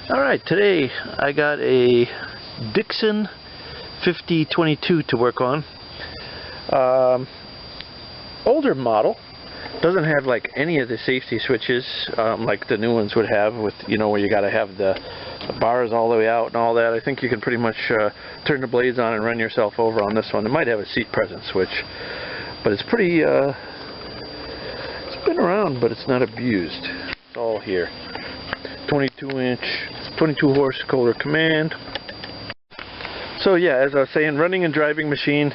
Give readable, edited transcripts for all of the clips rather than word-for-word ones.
Alright, today I got a Dixon 5022 to work on. Older model. Doesn't have like any of the safety switches like the new ones would have, with, you know, where you gotta have the bars all the way out and all that. I think you can pretty much turn the blades on and run yourself over on this one. It might have a seat present switch, but it's pretty it's been around, but it's not abused. It's all here. 22 horse Kohler Command. So yeah, as I was saying, running and driving machine.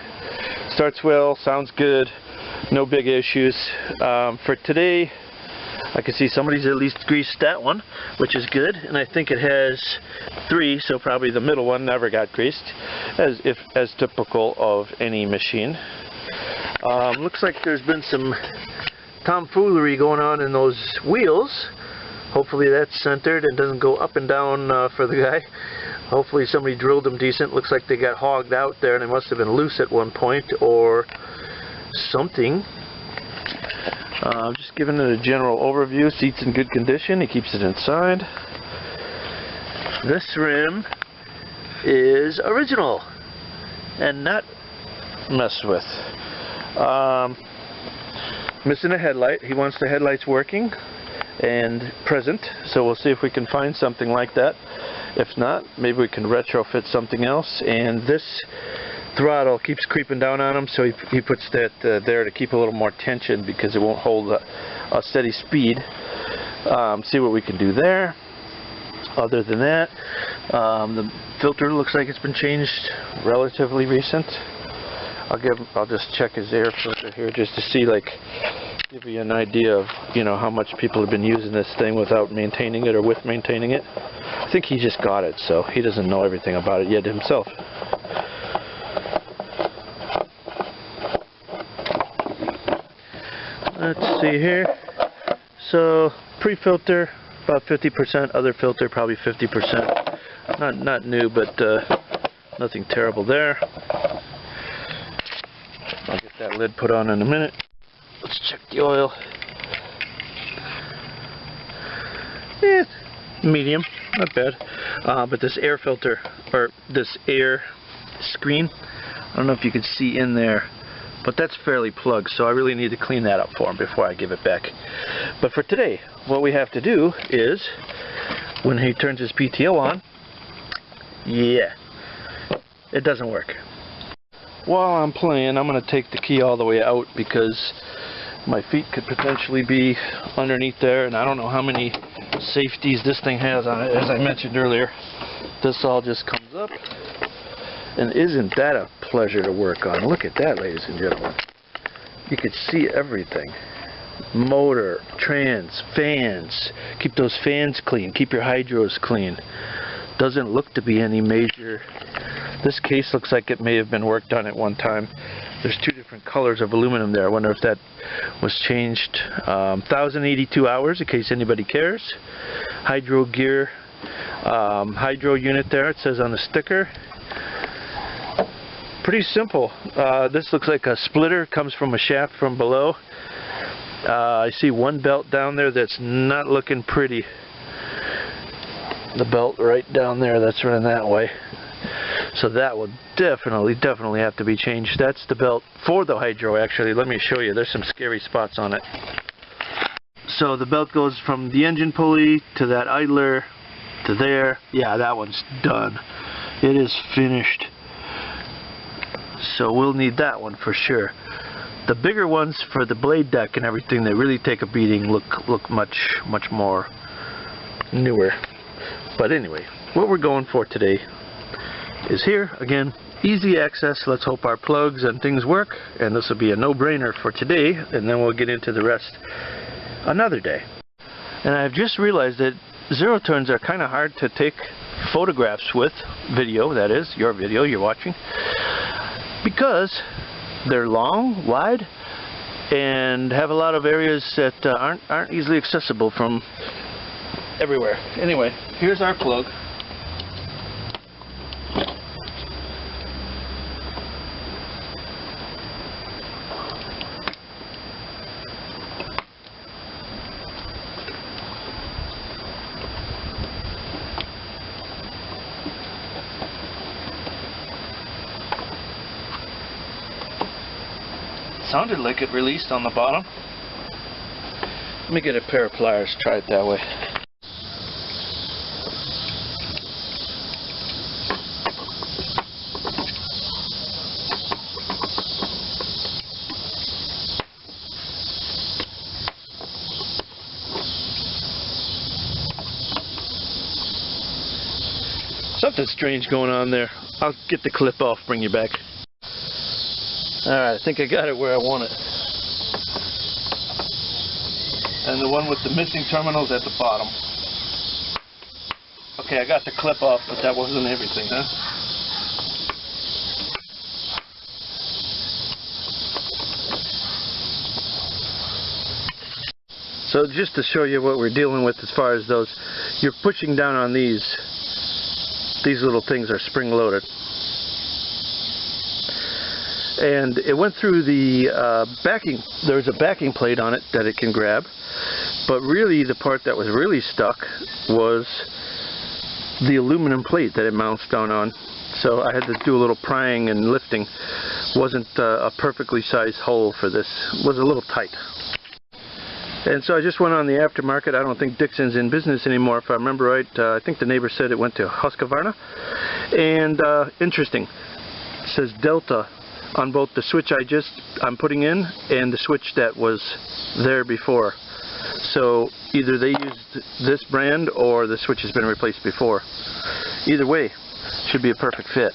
Starts well, sounds good, no big issues. For today, I can see somebody's at least greased that one, which is good, and I think it has 3, so probably the middle one never got greased, as typical of any machine. Looks like there's been some tomfoolery going on in those wheels. Hopefully that's centered and doesn't go up and down for the guy. Hopefully somebody drilled them decent. Looks like they got hogged out there and they must have been loose at one point or something. Just giving it a general overview. Seat's in good condition. He keeps it inside. This rim is original and not messed with. Missing a headlight. He wants the headlights working and present, so we'll see if we can find something like that. If not, maybe we can retrofit something else. And this throttle keeps creeping down on him, so he puts that there to keep a little more tension because it won't hold a steady speed. See what we can do there. Other than that, the filter looks like it's been changed relatively recent. I'll just check his air filter here just to see, like, give you an idea of, you know, how much people have been using this thing without maintaining it or with maintaining it. I think he just got it, so he doesn't know everything about it yet himself. Let's see here. So pre-filter about 50%, other filter probably 50%. Not new, but nothing terrible there. I'll get that lid put on in a minute. Let's check the oil. Yeah, medium, not bad. But this air filter, or this air screen, I don't know if you can see in there, but that's fairly plugged, so I really need to clean that up for him before I give it back. But for today, what we have to do is, when he turns his PTO on, yeah, it doesn't work. While I'm playing, I'm going to take the key all the way out because my feet could potentially be underneath there, and I don't know how many safeties this thing has on it. As I mentioned earlier, this all just comes up, and isn't that a pleasure to work on? Look at that, ladies and gentlemen. You can see everything. Motor, trans, fans. Keep those fans clean. Keep your hydros clean. Doesn't look to be any major. This case looks like it may have been worked on at one time. There's 2 different colors of aluminum there. I wonder if that was changed. 1,082 hours, in case anybody cares. Hydro gear, hydro unit there, it says on the sticker. Pretty simple. This looks like a splitter, comes from a shaft from below. I see one belt down there that's not looking pretty. The belt right down there that's running that way. So that will definitely have to be changed. That's the belt for the hydro, actually. Let me show you. There's some scary spots on it. So the belt goes from the engine pulley to that idler to there. Yeah, that one's done. It is finished. So we'll need that one for sure. The bigger ones for the blade deck and everything, they really take a beating, look much more newer. But anyway, what we're going for today is here again, easy access. Let's hope our plugs and things work, and this will be a no-brainer for today, and then we'll get into the rest another day. And I've just realized that zero turns are kind of hard to take photographs with, video, that is, your video you're watching, because they're long, wide, and have a lot of areas that aren't easily accessible from everywhere. Anyway, here's our plug. sounded like it released on the bottom. Let me get a pair of pliers, try it that way. Something strange going on there. I'll get the clip off, bring you back. Alright, I think I got it where I want it. And the one with the missing terminals at the bottom. Okay, I got the clip off, but that wasn't everything, huh? So just to show you what we're dealing with as far as those, you're pushing down on these little things are spring loaded. And it went through the backing. There's a backing plate on it that it can grab, but really the part that was really stuck was the aluminum plate that it mounts down on. So I had to do a little prying and lifting. Wasn't a perfectly sized hole for this. It was a little tight. And so I just went on the aftermarket. I don't think Dixon's in business anymore, if I remember right. I think the neighbor said it went to Husqvarna. And interesting, it says Delta on both the switch I'm putting in and the switch that was there before. So either they used this brand or the switch has been replaced before. Either way, should be a perfect fit.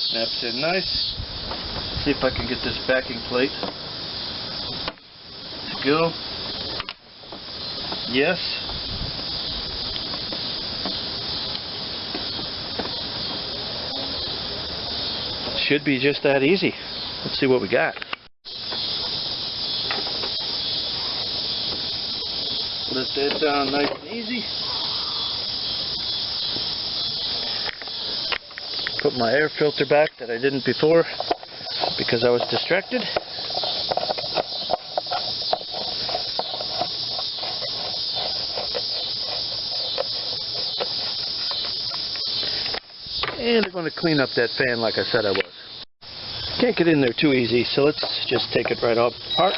Snaps in nice. See if I can get this backing plate to go. Yes. Should be just that easy. Let's see what we got. Lift that down nice and easy. Put my air filter back that I didn't before because I was distracted. And I'm going to clean up that fan like I said I was. Can't get in there too easy, so let's just take it right off apart.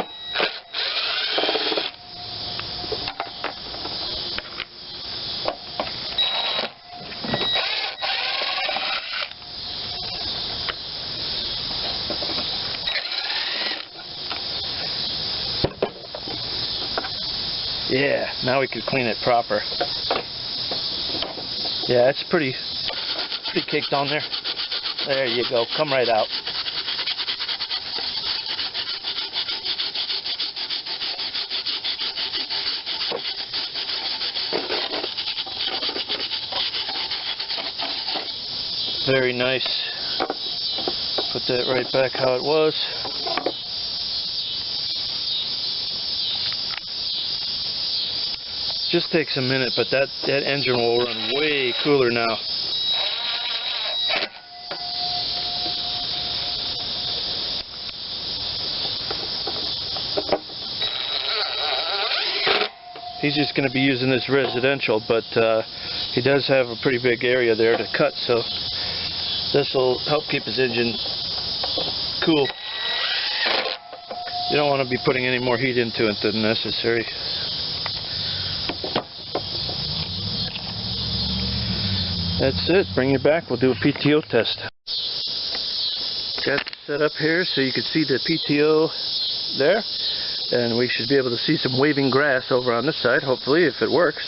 Yeah, now we can clean it proper. Yeah, it's pretty caked on there. There you go, come right out. Very nice. Put that right back how it was. Just takes a minute, but that engine will run way cooler now. He's just going to be using this residential, but he does have a pretty big area there to cut, so this will help keep his engine cool. You don't want to be putting any more heat into it than necessary. That's it. Bring it back. We'll do a PTO test. Got it set up here so you can see the PTO there. And we should be able to see some waving grass over on this side, hopefully, if it works.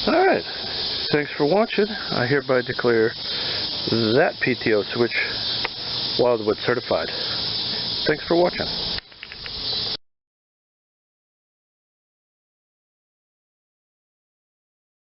Alright, Thanks for watching. I hereby declare that PTO switch Wildwood certified. Thanks for watching.